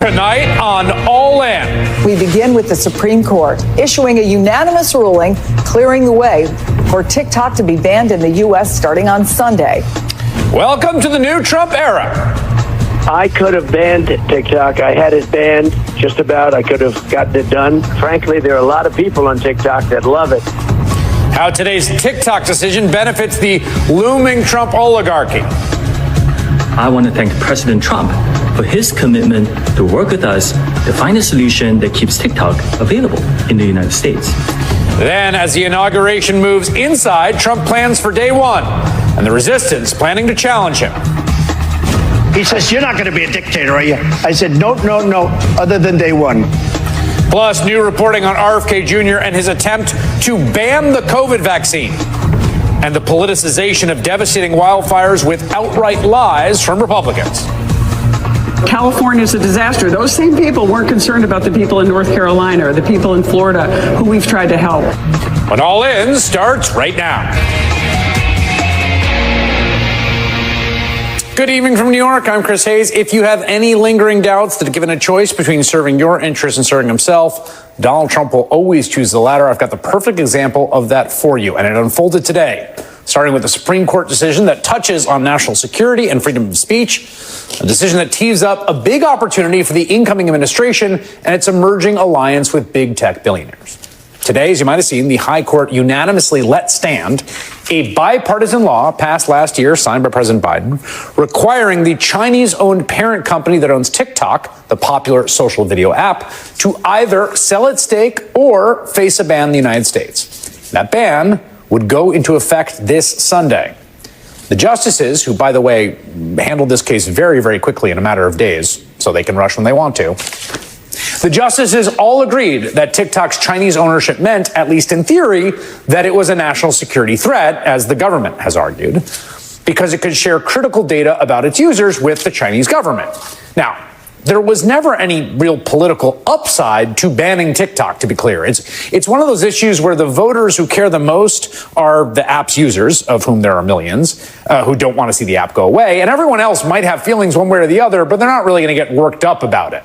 Tonight on All In. We begin with the Supreme Court issuing a unanimous ruling clearing the way for TikTok to be banned in the U.S. starting on Sunday. Welcome to the new Trump era. I could have banned TikTok. I had it banned just about. I could have gotten it done. Frankly, there are a lot of people on TikTok that love it. How today's TikTok decision benefits the looming Trump oligarchy. I want to thank President Trump for his commitment to work with us to find a solution that keeps TikTok available in the United States. Then, as the inauguration moves inside, Trump plans for day one, and the resistance planning to challenge him. He says, "You're not going to be a dictator, are you?" I said, no, other than day one. Plus, new reporting on RFK Jr. and his attempt to ban the COVID vaccine, and the politicization of devastating wildfires with outright lies from Republicans. California is a disaster. Those same people weren't concerned about the people in North Carolina or the people in Florida who we've tried to help. But All In starts right now. Good evening from New York. I'm Chris Hayes. If you have any lingering doubts that given a choice between serving your interests and serving himself, Donald Trump will always choose the latter. I've got the perfect example of that for you, and it unfolded today, starting with the Supreme Court decision that touches on national security and freedom of speech, a decision that tees up a big opportunity for the incoming administration and its emerging alliance with big tech billionaires. Today, as you might have seen, the High Court unanimously let stand a bipartisan law passed last year, signed by President Biden, requiring the Chinese-owned parent company that owns TikTok, the popular social video app, to either sell its stake or face a ban in the United States. That ban would go into effect this Sunday. The justices, who, by the way, handled this case very, very quickly in a matter of days, so they can rush when they want to, the justices all agreed that TikTok's Chinese ownership meant, at least in theory, that it was a national security threat, as the government has argued, because it could share critical data about its users with the Chinese government. Now, there was never any real political upside to banning TikTok, to be clear. It's one of those issues where the voters who care the most are the app's users, of whom there are millions, who don't want to see the app go away, and everyone else might have feelings one way or the other, but they're not really going to get worked up about it.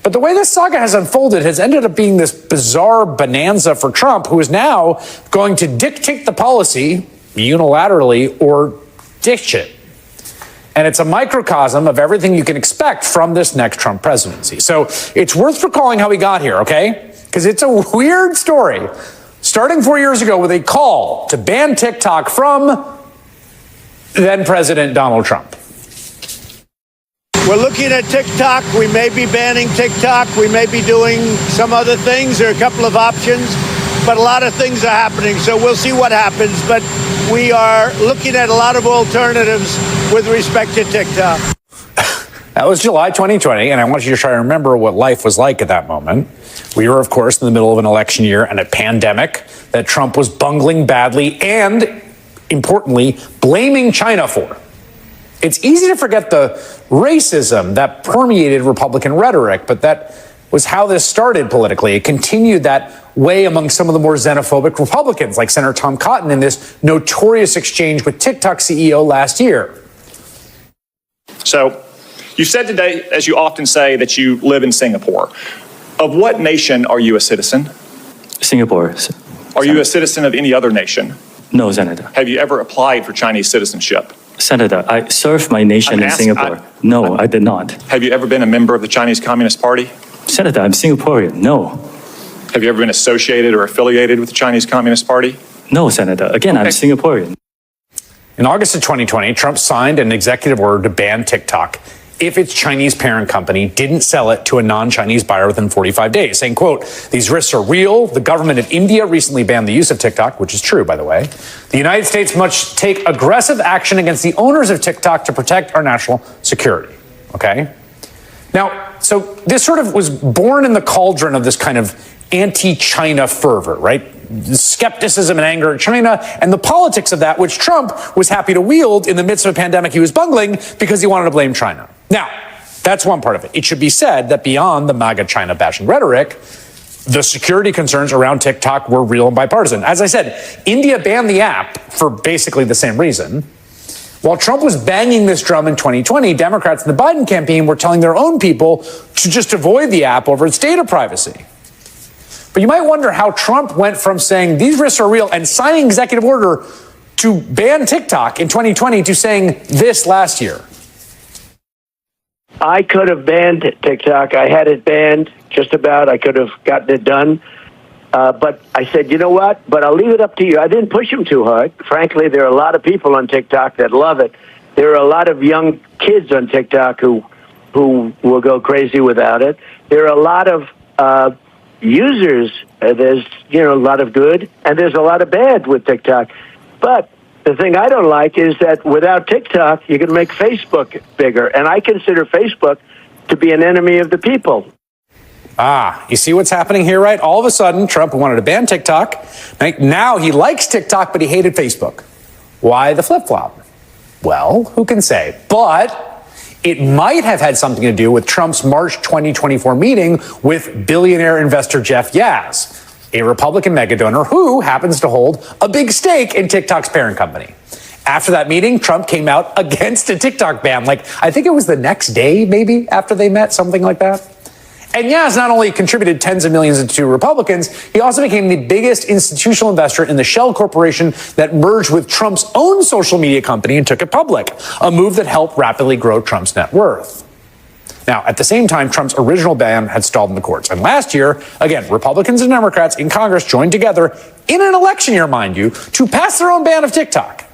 But the way this saga has unfolded has ended up being this bizarre bonanza for Trump, who is now going to dictate the policy unilaterally or ditch it. And it's a microcosm of everything you can expect from this next Trump presidency. So it's worth recalling how he got here, okay? Because it's a weird story. Starting 4 years ago with a call to ban TikTok from then President Donald Trump. We're looking at TikTok. We may be banning TikTok. We may be doing some other things. There are a couple of options, but a lot of things are happening. So we'll see what happens. But we are looking at a lot of alternatives with respect to TikTok. That was July 2020, and I want you to try to remember what life was like at that moment. We were, of course, in the middle of an election year and a pandemic that Trump was bungling badly and, importantly, blaming China for. It's easy to forget the racism that permeated Republican rhetoric, but that was how this started politically. It continued that way among some of the more xenophobic Republicans, like Senator Tom Cotton in this notorious exchange with TikTok CEO last year. So, you said today, as you often say, that you live in Singapore. Of what nation are you a citizen? Singapore. Are you a citizen of any other nation? No, Senator. Have you ever applied for Chinese citizenship? Senator, I served my nation in Singapore. No, I did not. Have you ever been a member of the Chinese Communist Party? Senator, I'm Singaporean. No. Have you ever been associated or affiliated with the Chinese Communist Party? No, Senator. Again, I'm Singaporean. In August of 2020, Trump signed an executive order to ban TikTok if its Chinese parent company didn't sell it to a non-Chinese buyer within 45 days, saying, quote, "These risks are real. The government of India recently banned the use of TikTok," which is true, by the way. "The United States must take aggressive action against the owners of TikTok to protect our national security." Okay? Now, so this sort of was born in the cauldron of this kind of anti-China fervor, right? Skepticism and anger at China and the politics of that, which Trump was happy to wield in the midst of a pandemic he was bungling because he wanted to blame China. Now, that's one part of it. It should be said that beyond the MAGA China bashing rhetoric, the security concerns around TikTok were real and bipartisan. As I said, India banned the app for basically the same reason. While Trump was banging this drum in 2020, Democrats in the Biden campaign were telling their own people to just avoid the app over its data privacy. But you might wonder how Trump went from saying these risks are real and signing executive order to ban TikTok in 2020 to saying this last year. I could have banned TikTok. I had it banned just about. I could have gotten it done. But I said, you know what? But I'll leave it up to you. I didn't push him too hard. Frankly, there are a lot of people on TikTok that love it. There are a lot of young kids on TikTok who will go crazy without it. There are a lot of users. There's, a lot of good, and there's a lot of bad with TikTok. But the thing I don't like is that without TikTok, you can make Facebook bigger. And I consider Facebook to be an enemy of the people. You see what's happening here, right? All of a sudden, Trump wanted to ban TikTok. Now he likes TikTok, but he hated Facebook. Why the flip-flop? Well, who can say? But it might have had something to do with Trump's March 2024 meeting with billionaire investor Jeff Yazz, a Republican megadonor who happens to hold a big stake in TikTok's parent company. After that meeting, Trump came out against a TikTok ban. I think it was the next day, maybe, after they met, something like that. And Yazz not only contributed tens of millions to Republicans, he also became the biggest institutional investor in the shell corporation that merged with Trump's own social media company and took it public, a move that helped rapidly grow Trump's net worth. Now, at the same time, Trump's original ban had stalled in the courts. And last year, again, Republicans and Democrats in Congress joined together in an election year, mind you, to pass their own ban of TikTok.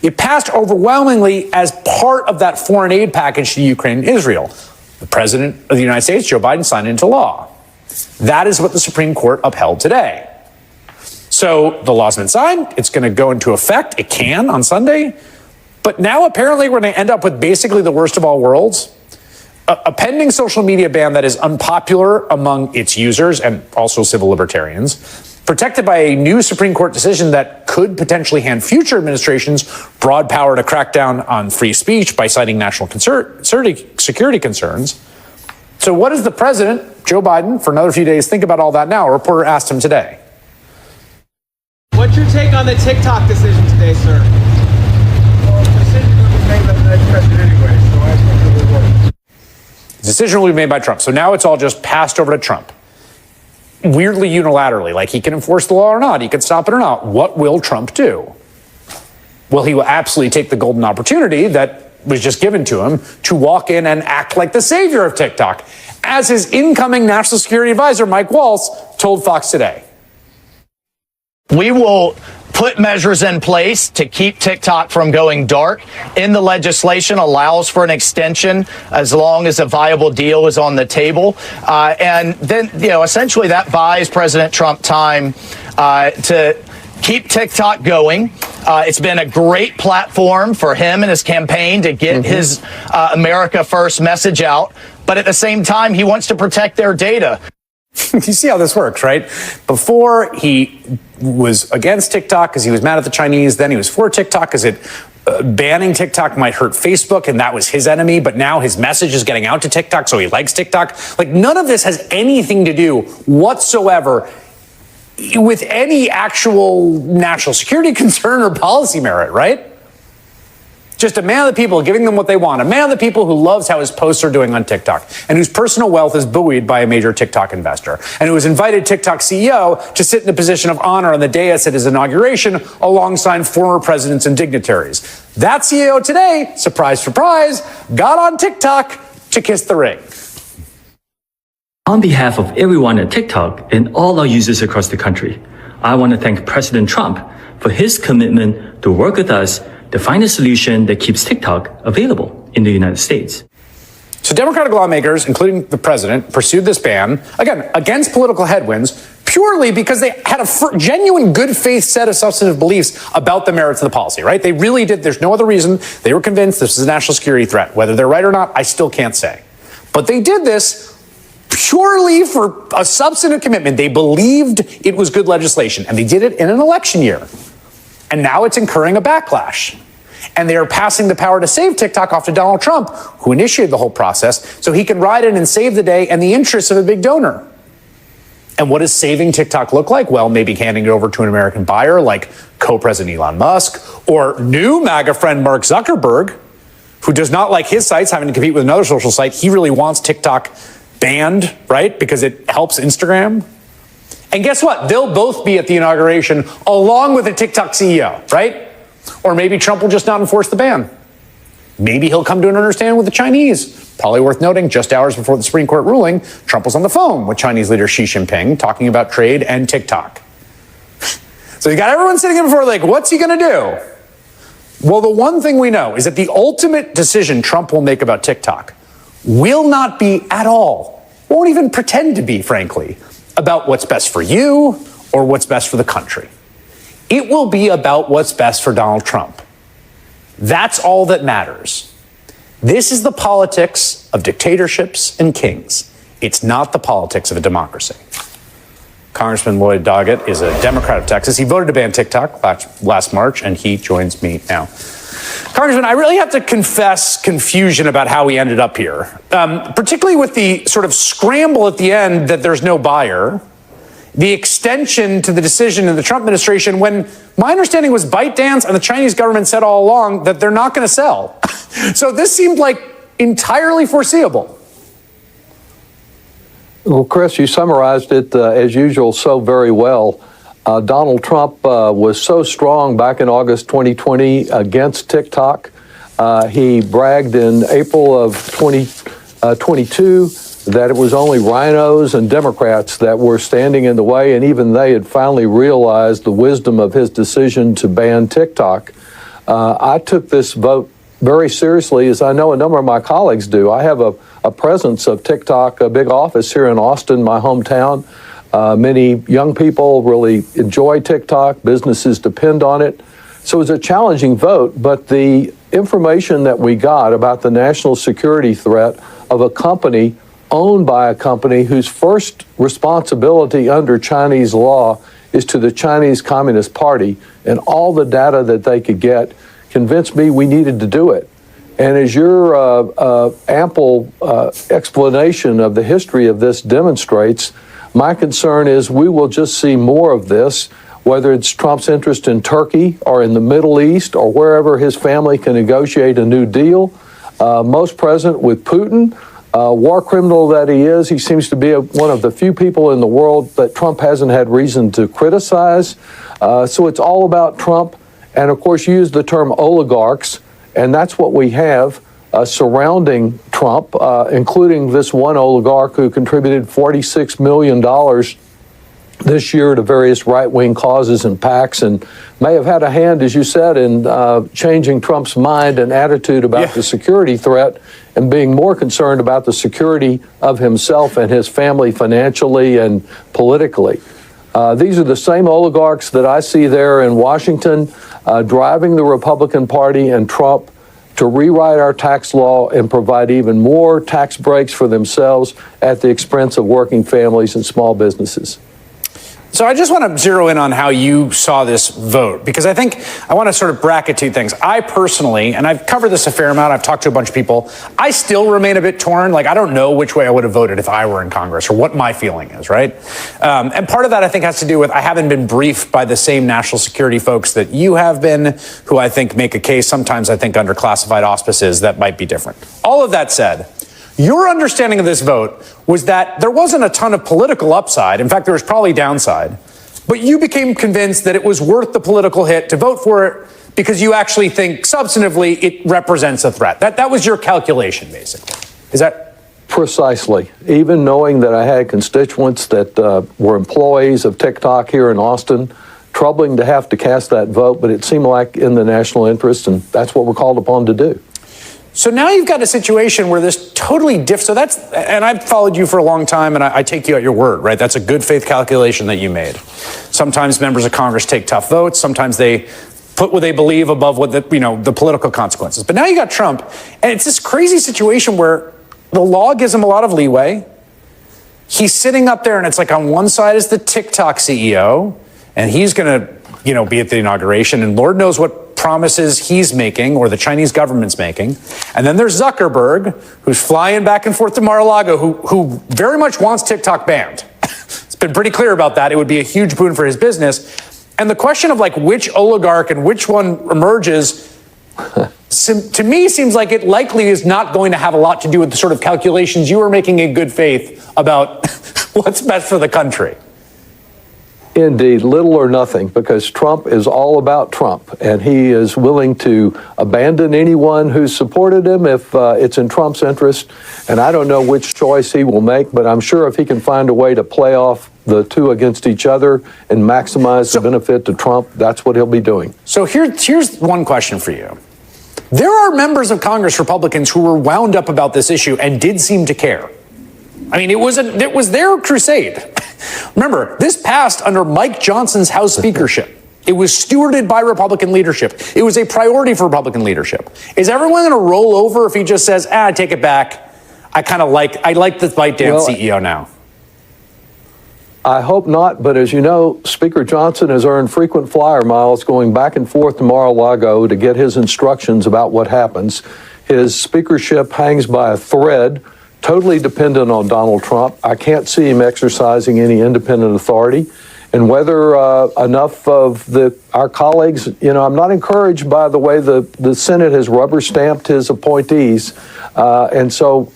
It passed overwhelmingly as part of that foreign aid package to Ukraine and Israel. The president of the United States, Joe Biden, signed it into law. That is what the Supreme Court upheld today. So the law's been signed. It's going to go into effect. It can on Sunday. But now apparently we're going to end up with basically the worst of all worlds. A pending social media ban that is unpopular among its users and also civil libertarians, protected by a new Supreme Court decision that could potentially hand future administrations broad power to crack down on free speech by citing national security concerns. So what does the president, Joe Biden, for another few days, think about all that now? A reporter asked him today. What's your take on the TikTok decision today, sir? Well, the decision will be made by the next president anyway, so I think it will work. The decision will be made by Trump. So now it's all just passed over to Trump. Weirdly unilaterally, he can enforce the law or not, he can stop it or not. What will Trump do? Well, he will absolutely take the golden opportunity that was just given to him to walk in and act like the savior of TikTok, as his incoming national security advisor, Mike Waltz, told Fox Today. We will put measures in place to keep TikTok from going dark. In the legislation allows for an extension as long as a viable deal is on the table. And then, essentially that buys President Trump time to keep TikTok going. It's been a great platform for him and his campaign to get his America First message out. But at the same time, he wants to protect their data. You see how this works, right? Before, he was against TikTok because he was mad at the Chinese. Then he was for TikTok because banning TikTok might hurt Facebook, and that was his enemy. But now his message is getting out to TikTok, so he likes TikTok. None of this has anything to do whatsoever with any actual national security concern or policy merit, right? Just a man of the people giving them what they want. A man of the people who loves how his posts are doing on TikTok and whose personal wealth is buoyed by a major TikTok investor and who has invited TikTok CEO to sit in a position of honor on the dais at his inauguration alongside former presidents and dignitaries. That CEO today, surprise, surprise, got on TikTok to kiss the ring. On behalf of everyone at TikTok and all our users across the country, I want to thank President Trump for his commitment to work with us to find a solution that keeps TikTok available in the United States. So Democratic lawmakers, including the president, pursued this ban, again, against political headwinds, purely because they had a genuine good faith set of substantive beliefs about the merits of the policy, right? They really did. There's no other reason. They were convinced this was a national security threat. Whether they're right or not, I still can't say. But they did this purely for a substantive commitment. They believed it was good legislation, and they did it in an election year. And now it's incurring a backlash. And they are passing the power to save TikTok off to Donald Trump, who initiated the whole process, so he can ride in and save the day and the interests of a big donor. And what does saving TikTok look like? Well, maybe handing it over to an American buyer like co-president Elon Musk or new MAGA friend Mark Zuckerberg, who does not like his sites having to compete with another social site. He really wants TikTok banned, right? Because it helps Instagram. And guess what? They'll both be at the inauguration along with the TikTok CEO, right? Or maybe Trump will just not enforce the ban. Maybe he'll come to an understanding with the Chinese. Probably worth noting, just hours before the Supreme Court ruling, Trump was on the phone with Chinese leader Xi Jinping talking about trade and TikTok. So you got everyone sitting in before, like, what's he going to do? Well, the one thing we know is that the ultimate decision Trump will make about TikTok will not be at all, won't even pretend to be, frankly, about what's best for you or what's best for the country. It will be about what's best for Donald Trump. That's all that matters. This is the politics of dictatorships and kings. It's not the politics of a democracy. Congressman Lloyd Doggett is a Democrat of Texas. He voted to ban TikTok last March, and he joins me now. Congressman, I really have to confess confusion about how we ended up here, particularly with the sort of scramble at the end that there's no buyer, the extension to the decision in the Trump administration when my understanding was ByteDance and the Chinese government said all along that they're not going to sell. So this seemed like entirely foreseeable. Well, Chris, you summarized it as usual so very well. Donald Trump was so strong back in August 2020 against TikTok. He bragged in April of 2022 that it was only rhinos and Democrats that were standing in the way, and even they had finally realized the wisdom of his decision to ban TikTok. I took this vote very seriously, as I know a number of my colleagues do. I have a presence of TikTok, a big office here in Austin, my hometown. Many young people really enjoy TikTok. Businesses depend on it. So it was a challenging vote, but the information that we got about the national security threat of a company owned by a company whose first responsibility under Chinese law is to the Chinese Communist Party, and all the data that they could get convinced me we needed to do it. And as your ample explanation of the history of this demonstrates, my concern is we will just see more of this, whether it's Trump's interest in Turkey or in the Middle East or wherever his family can negotiate a new deal. Most present with Putin. War criminal that he is, he seems to be one of the few people in the world that Trump hasn't had reason to criticize. So it's all about Trump. And of course, you use the term oligarchs, and that's what we have surrounding Trump, including this one oligarch who contributed $46 million this year to various right-wing causes and PACs, and may have had a hand, as you said, in changing Trump's mind and attitude about the security threat and being more concerned about the security of himself and his family financially and politically. These are the same oligarchs that I see there in Washington driving the Republican Party and Trump to rewrite our tax law and provide even more tax breaks for themselves at the expense of working families and small businesses. So I just want to zero in on how you saw this vote, because I think I want to sort of bracket two things. I personally, and I've covered this a fair amount, I've talked to a bunch of people, I still remain a bit torn. Like, I don't know which way I would have voted if I were in Congress or what my feeling is, right? And part of that, I think, has to do with I haven't been briefed by the same national security folks that you have been, who I think make a case, sometimes I think under classified auspices, that might be different. All of that said, your understanding of this vote was that there wasn't a ton of political upside. In fact, there was probably downside. But you became convinced that it was worth the political hit to vote for it because you actually think substantively it represents a threat. That was your calculation, basically. Is that? Precisely. Even knowing that I had constituents that were employees of TikTok here in Austin, troubling to have to cast that vote, but it seemed like in the national interest, and that's what we're called upon to do. So now you've got a situation where this totally so that's, and I've followed you for a long time, and I take you at your word, right? That's a good faith calculation that you made. Sometimes members of Congress take tough votes. Sometimes they put what they believe above what the political consequences. But now you got Trump, and it's this crazy situation where the law gives him a lot of leeway. He's sitting up there, and it's like on one side is the TikTok CEO, and he's going to, be at the inauguration, and Lord knows what promises he's making or the Chinese government's making. And then there's Zuckerberg, who's flying back and forth to Mar-a-Lago, who very much wants TikTok banned. It's been pretty clear about that. It would be a huge boon for his business. And the question of like which oligarch and which one emerges to me seems like it likely is not going to have a lot to do with the sort of calculations you are making in good faith about what's best for the country. Indeed, little or nothing, because Trump is all about Trump, and he is willing to abandon anyone who supported him if it's in Trump's interest. And I don't know which choice he will make, but I'm sure if he can find a way to play off the two against each other and maximize the benefit to Trump, that's what he'll be doing. So here's one question for you. There are members of Congress, Republicans, who were wound up about this issue and did seem to care. I mean, it was their crusade. Remember, this passed under Mike Johnson's House speakership. It was stewarded by Republican leadership. It was a priority for Republican leadership. Is everyone going to roll over if he just says, I take it back. I like the ByteDance CEO now? I hope not, but as you know, Speaker Johnson has earned frequent flyer miles going back and forth to Mar-a-Lago to get his instructions about what happens. His speakership hangs by a thread, totally dependent on Donald Trump. I can't see him exercising any independent authority. And whether enough of our colleagues, I'm not encouraged by the way the Senate has rubber stamped his appointees. And so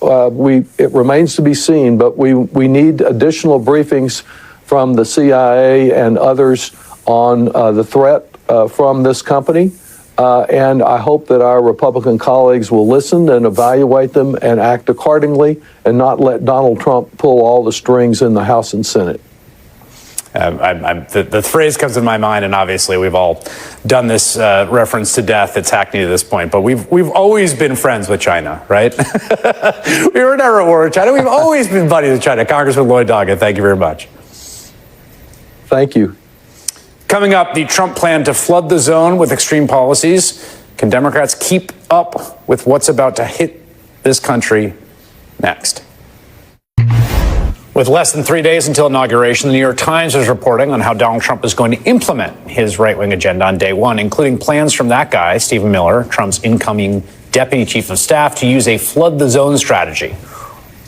it remains to be seen, but we need additional briefings from the CIA and others on the threat from this company. And I hope that our Republican colleagues will listen and evaluate them and act accordingly and not let Donald Trump pull all the strings in the House and Senate. The phrase comes to my mind, and obviously we've all done this reference to death. It's hackneyed at this point, but we've always been friends with China, right? We were never at war with China. We've always been buddies with China. Congressman Lloyd Doggett, thank you very much. Thank you. Coming up, the Trump plan to flood the zone with extreme policies. Can Democrats keep up with what's about to hit this country next? With less than 3 days until inauguration, the New York Times is reporting on how Donald Trump is going to implement his right-wing agenda on day one, including plans from that guy, Stephen Miller, Trump's incoming deputy chief of staff, to use a flood the zone strategy,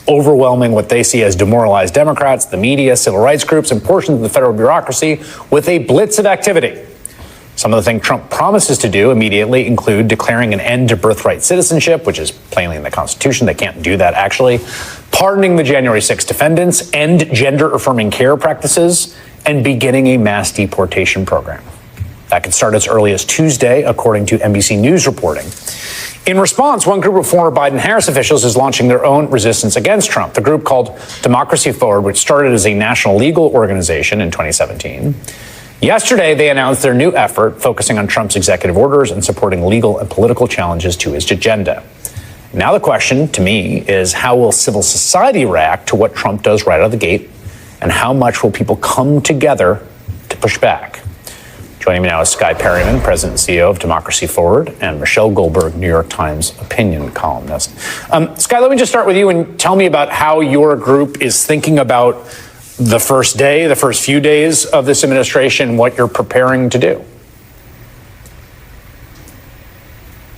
overwhelming what they see as demoralized Democrats, the media, civil rights groups, and portions of the federal bureaucracy with a blitz of activity. Some of the things Trump promises to do immediately include declaring an end to birthright citizenship, which is plainly in the Constitution. They can't do that, actually. Pardoning the January 6 defendants, end gender-affirming care practices, and beginning a mass deportation program. That could start as early as Tuesday, according to NBC News reporting. In response, one group of former Biden-Harris officials is launching their own resistance against Trump, the group called Democracy Forward, which started as a national legal organization in 2017. Yesterday, they announced their new effort focusing on Trump's executive orders and supporting legal and political challenges to his agenda. Now the question, to me, is how will civil society react to what Trump does right out of the gate, and how much will people come together to push back? Joining me now is Skye Perryman, President and CEO of Democracy Forward, and Michelle Goldberg, New York Times opinion columnist. Skye, let me just start with you and tell me about how your group is thinking about the first day, the first few days of this administration, what you're preparing to do.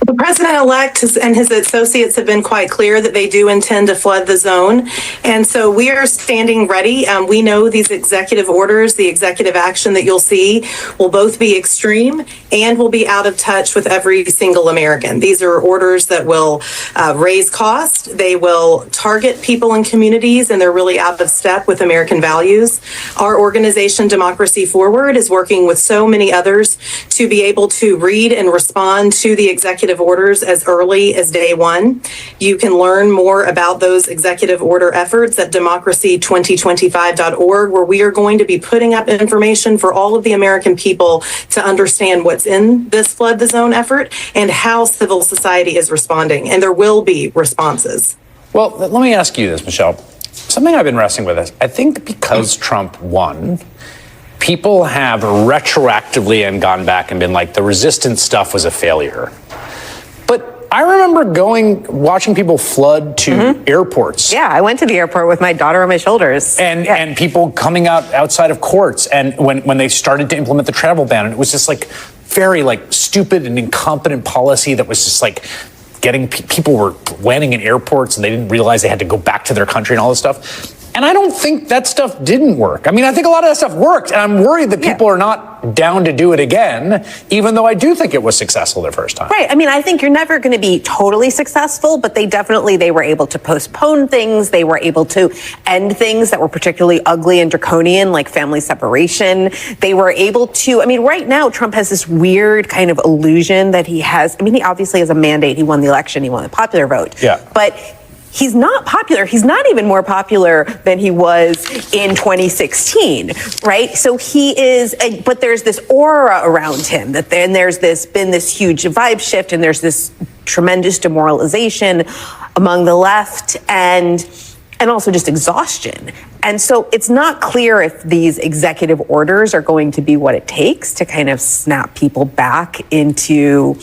The president-elect and his associates have been quite clear that they do intend to flood the zone. And so we are standing ready. We know these executive orders, the executive action that you'll see, will both be extreme and will be out of touch with every single American. These are orders that will raise costs. They will target people and communities, and they're really out of step with American values. Our organization, Democracy Forward, is working with so many others to be able to read and respond to the executive orders as early as day one. You can learn more about those executive order efforts at democracy2025.org, where we are going to be putting up information for all of the American people to understand what's in this flood the zone effort and how civil society is responding. And there will be responses. Well, let me ask you this, Michelle. Something I've been wrestling with is, I think because Trump won, people have retroactively and gone back and been like, the resistance stuff was a failure. But I remember watching people flood to airports. Yeah, I went to the airport with my daughter on my shoulders. And people coming outside of courts. And when they started to implement the travel ban, and it was just like very like stupid and incompetent policy that was just like getting people were landing in airports and they didn't realize they had to go back to their country and all this stuff. And I don't think that stuff didn't work. I mean, I think a lot of that stuff worked, and I'm worried that people are not down to do it again, even though I do think it was successful the first time. Right. I mean, I think you're never going to be totally successful, but they were able to postpone things. They were able to end things that were particularly ugly and draconian, like family separation. They were able to, I mean, right now, Trump has this weird kind of illusion that he has. I mean, he obviously has a mandate. He won the election. He won the popular vote. Yeah. But he's not popular. He's not even more popular than he was in 2016, right? So he is, but there's this aura around him that then there's been this huge vibe shift, and there's this tremendous demoralization among the left, and also just exhaustion. And so it's not clear if these executive orders are going to be what it takes to kind of snap people back into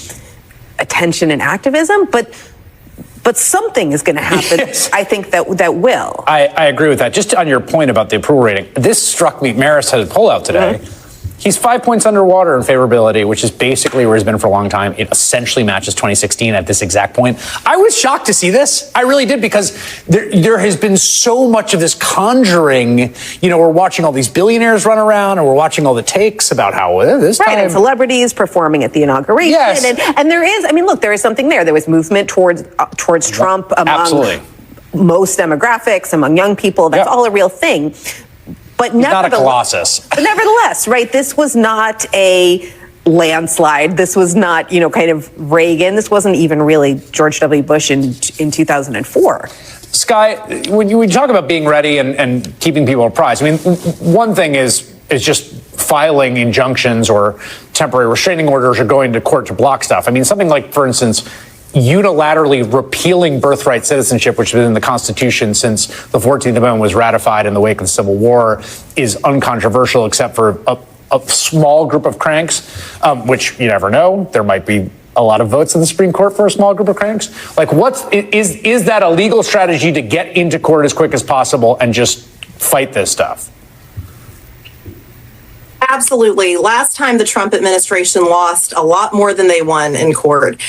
attention and activism, but something is going to happen. Yes. I think that will. I agree with that. Just on your point about the approval rating, this struck me. Maris had a poll out today. Mm-hmm. He's 5 points underwater in favorability, which is basically where he's been for a long time. It essentially matches 2016 at this exact point. I was shocked to see this. I really did, because there has been so much of this conjuring. You know, we're watching all these billionaires run around, and we're watching all the takes about how this time. And celebrities performing at the inauguration. Yes. And there is, I mean, look, there is something there. There was movement towards Trump among most demographics, among young people. That's all a real thing. But not a colossus. But nevertheless, right, this was not a landslide. This was not, kind of Reagan. This wasn't even really George W. Bush in 2004. Sky, when you talk about being ready and keeping people apprised, I mean, one thing is just filing injunctions or temporary restraining orders or going to court to block stuff. I mean, something like, for instance, unilaterally repealing birthright citizenship, which has been in the Constitution since the 14th Amendment was ratified in the wake of the Civil War, is uncontroversial except for a small group of cranks, which you never know. There might be a lot of votes in the Supreme Court for a small group of cranks. Like, is that a legal strategy to get into court as quick as possible and just fight this stuff? Absolutely. Last time the Trump administration lost a lot more than they won in court.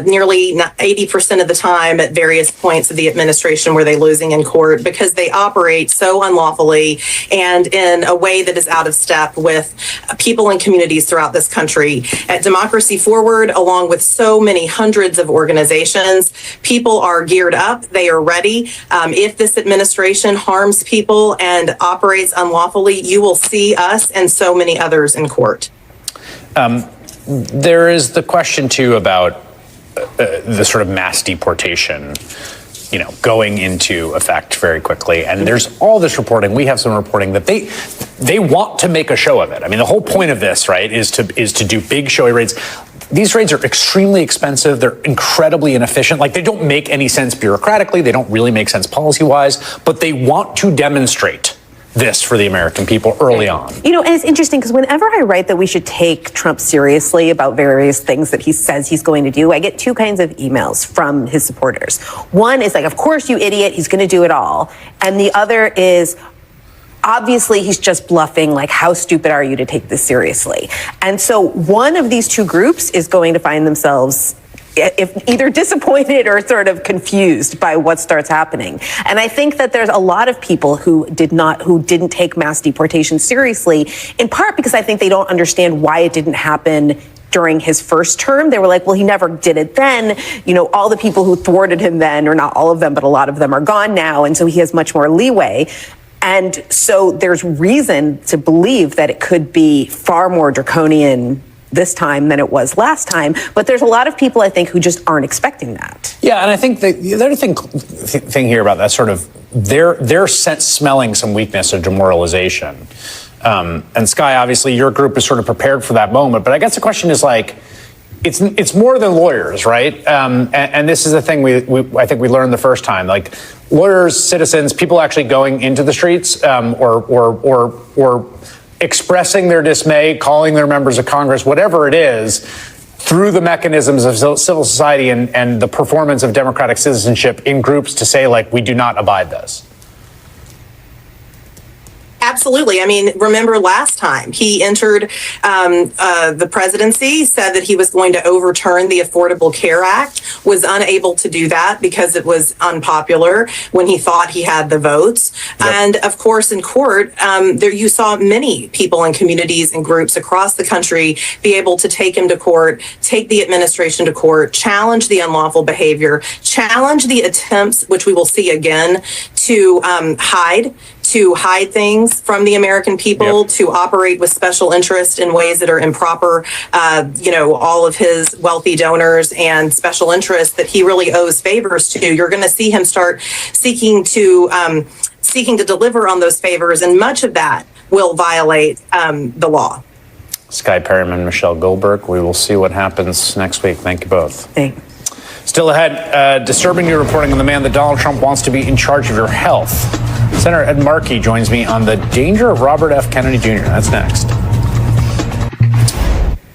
Nearly 80% of the time at various points of the administration were they losing in court, because they operate so unlawfully and in a way that is out of step with people and communities throughout this country. At Democracy Forward, along with so many hundreds of organizations, people are geared up. They are ready. If this administration harms people and operates unlawfully, you will see us and so many others in court. There is the question, too, about the sort of mass deportation, going into effect very quickly. And there's all this reporting. We have some reporting that they want to make a show of it. I mean, the whole point of this, right, is to do big showy raids. These raids are extremely expensive. They're incredibly inefficient. Like, they don't make any sense bureaucratically. They don't really make sense policy-wise. But they want to demonstrate this for the American people early on. And it's interesting, because whenever I write that we should take Trump seriously about various things that he says he's going to do, I get two kinds of emails from his supporters. One is like, of course, you idiot, he's going to do it all. And the other is, obviously, he's just bluffing. Like, how stupid are you to take this seriously? And so one of these two groups is going to find themselves either disappointed or sort of confused by what starts happening. And I think that there's a lot of people who didn't take mass deportation seriously, in part because I think they don't understand why it didn't happen during his first term. They were like, well, he never did it then. All the people who thwarted him then, or not all of them, but a lot of them are gone now. And so he has much more leeway. And so there's reason to believe that it could be far more draconian this time than it was last time. But there's a lot of people, I think, who just aren't expecting that. Yeah, and I think the other thing here about that sort of, they're smelling some weakness or demoralization. And Sky, obviously, your group is sort of prepared for that moment. But I guess the question is, like, it's more than lawyers, right? And this is the thing I think we learned the first time. Like, lawyers, citizens, people actually going into the streets or expressing their dismay, calling their members of Congress, whatever it is, through the mechanisms of civil society and the performance of democratic citizenship in groups to say, like, we do not abide this. Absolutely. I mean, remember last time he entered the presidency, said that he was going to overturn the Affordable Care Act, was unable to do that because it was unpopular when he thought he had the votes. Yep. And of course, in court, there you saw many people in communities and groups across the country be able to take him to court, take the administration to court, challenge the unlawful behavior, challenge the attempts, which we will see again, to hide things from the American people, yep. to operate with special interest in ways that are improper. All of his wealthy donors and special interests that he really owes favors to, you're going to see him start seeking to deliver on those favors, and much of that will violate the law. Sky Perryman, Michelle Goldberg. We will see what happens next week. Thank you both. Thanks. Still ahead, disturbing new reporting on the man that Donald Trump wants to be in charge of your health. Senator Ed Markey joins me on the danger of Robert F. Kennedy Jr. That's next.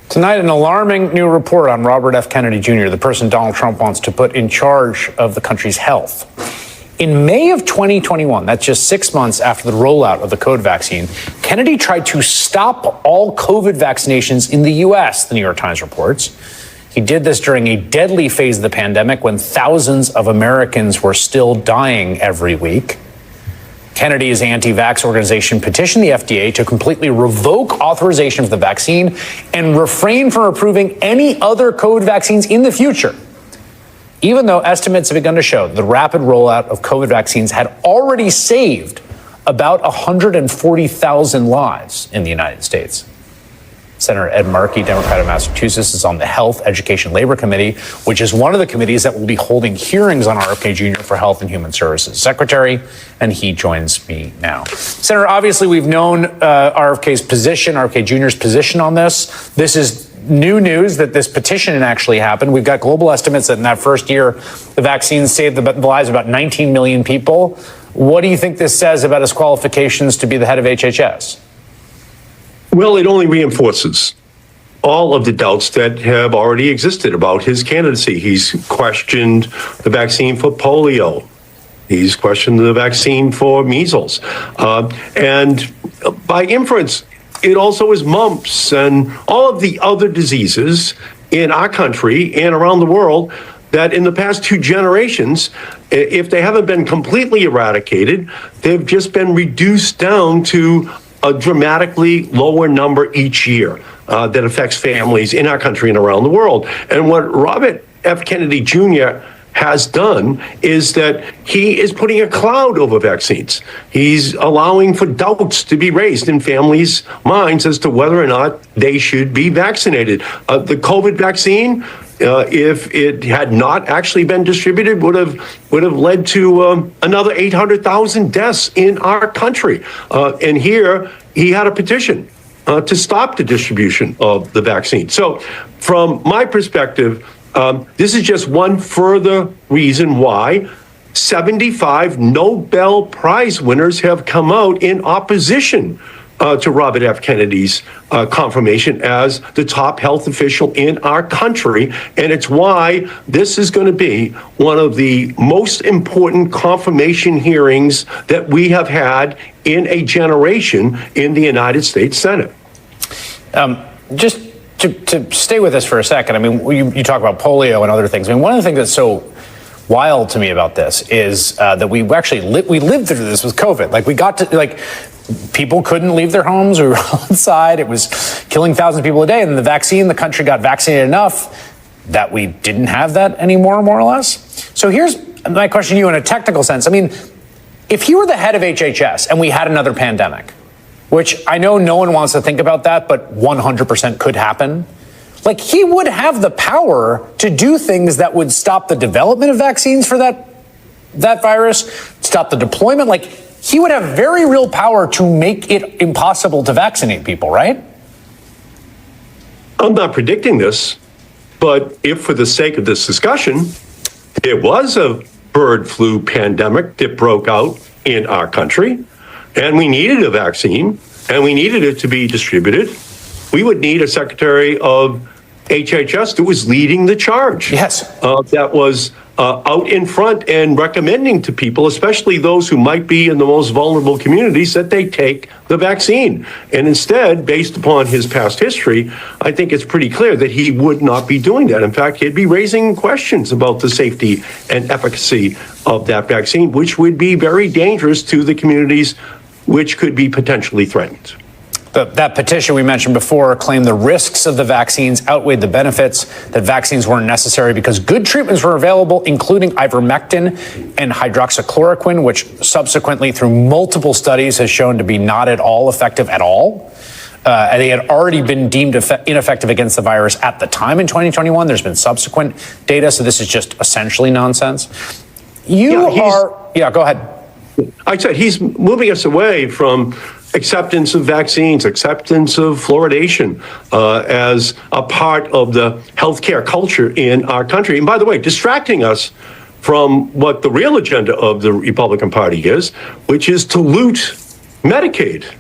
Tonight, an alarming new report on Robert F. Kennedy Jr., the person Donald Trump wants to put in charge of the country's health. In May of 2021, that's just 6 months after the rollout of the COVID vaccine, Kennedy tried to stop all COVID vaccinations in the U.S., the New York Times reports. He did this during a deadly phase of the pandemic when thousands of Americans were still dying every week. Kennedy's anti-vax organization petitioned the FDA to completely revoke authorization for the vaccine and refrain from approving any other COVID vaccines in the future, even though estimates have begun to show the rapid rollout of COVID vaccines had already saved about 140,000 lives in the United States. Senator Ed Markey, Democrat of Massachusetts, is on the Health, Education, Labor Committee, which is one of the committees that will be holding hearings on RFK Jr. for Health and Human Services Secretary, and he joins me now. Senator, obviously we've known RFK's position, RFK Jr.'s position on this. This is new news that this petition actually happened. We've got global estimates that in that first year, the vaccine saved the lives of about 19 million people. What do you think this says about his qualifications to be the head of HHS? Well, it only reinforces all of the doubts that have already existed about his candidacy. He's questioned the vaccine for polio. He's questioned the vaccine for measles. And by inference, it also is mumps and all of the other diseases in our country and around the world that in the past 2 generations, if they haven't been completely eradicated, they've just been reduced down to a dramatically lower number each year that affects families in our country and around the world. And what Robert F. Kennedy Jr. has done is that he is putting a cloud over vaccines. He's allowing for doubts to be raised in families' minds as to whether or not they should be vaccinated. The COVID vaccine, if it had not actually been distributed, would have led to another 800,000 deaths in our country. And here he had a petition to stop the distribution of the vaccine. So from my perspective, this is just one further reason why 75 Nobel Prize winners have come out in opposition to Robert F. Kennedy's confirmation as the top health official in our country. And it's why this is going to be one of the most important confirmation hearings that we have had in a generation in the United States Senate. Just to stay with us for a second, I mean, you talk about polio and other things. I mean, one of the things that's so wild to me about this is that we actually lived through this with COVID. Like, we got to, people couldn't leave their homes. We were outside. It was killing thousands of people a day. And the country got vaccinated enough that we didn't have that anymore, more or less. So here's my question to you in a technical sense. I mean, if he were the head of HHS and we had another pandemic, which I know no one wants to think about that, but 100% could happen, he would have the power to do things that would stop the development of vaccines for that virus, stop the deployment. He would have very real power to make it impossible to vaccinate people, right? I'm not predicting this, but if for the sake of this discussion, there was a bird flu pandemic that broke out in our country, and we needed a vaccine, and we needed it to be distributed, we would need a secretary of HHS that was leading the charge. Yes. That was out in front and recommending to people, especially those who might be in the most vulnerable communities, that they take the vaccine. And instead, based upon his past history, I think it's pretty clear that he would not be doing that. In fact, he'd be raising questions about the safety and efficacy of that vaccine, which would be very dangerous to the communities which could be potentially threatened. That petition we mentioned before claimed the risks of the vaccines outweighed the benefits, that vaccines weren't necessary because good treatments were available, including ivermectin and hydroxychloroquine, which subsequently, through multiple studies, has shown to be not at all effective at all. And they had already been deemed ineffective against the virus at the time in 2021. There's been subsequent data, so this is just essentially nonsense. Go ahead. I said he's moving us away from acceptance of vaccines, acceptance of fluoridation as a part of the healthcare culture in our country. And by the way, distracting us from what the real agenda of the Republican Party is, which is to loot Medicaid,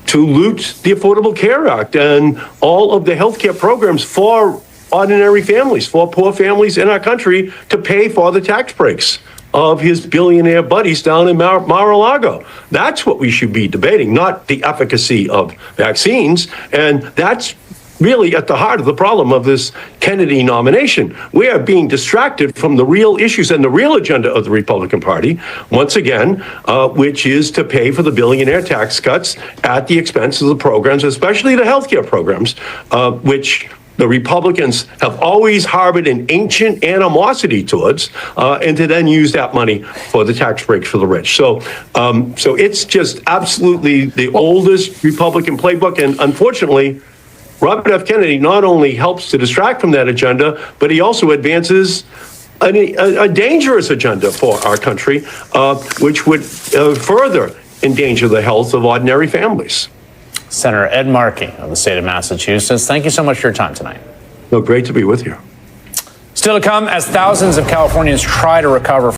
to loot the Affordable Care Act and all of the healthcare programs for ordinary families, for poor families in our country, to pay for the tax breaks of his billionaire buddies down in Mar-a-Lago. That's what we should be debating, not the efficacy of vaccines. And that's really at the heart of the problem of this Kennedy nomination. We are being distracted from the real issues and the real agenda of the Republican Party, once again, which is to pay for the billionaire tax cuts at the expense of the programs, especially the healthcare programs, which the Republicans have always harbored an ancient animosity towards, and to then use that money for the tax breaks for the rich. So it's just absolutely the oldest Republican playbook. And unfortunately, Robert F. Kennedy not only helps to distract from that agenda, but he also advances a dangerous agenda for our country, which would further endanger the health of ordinary families. Senator Ed Markey of the state of Massachusetts, thank you so much for your time tonight. Well, great to be with you. Still to come, as thousands of Californians try to recover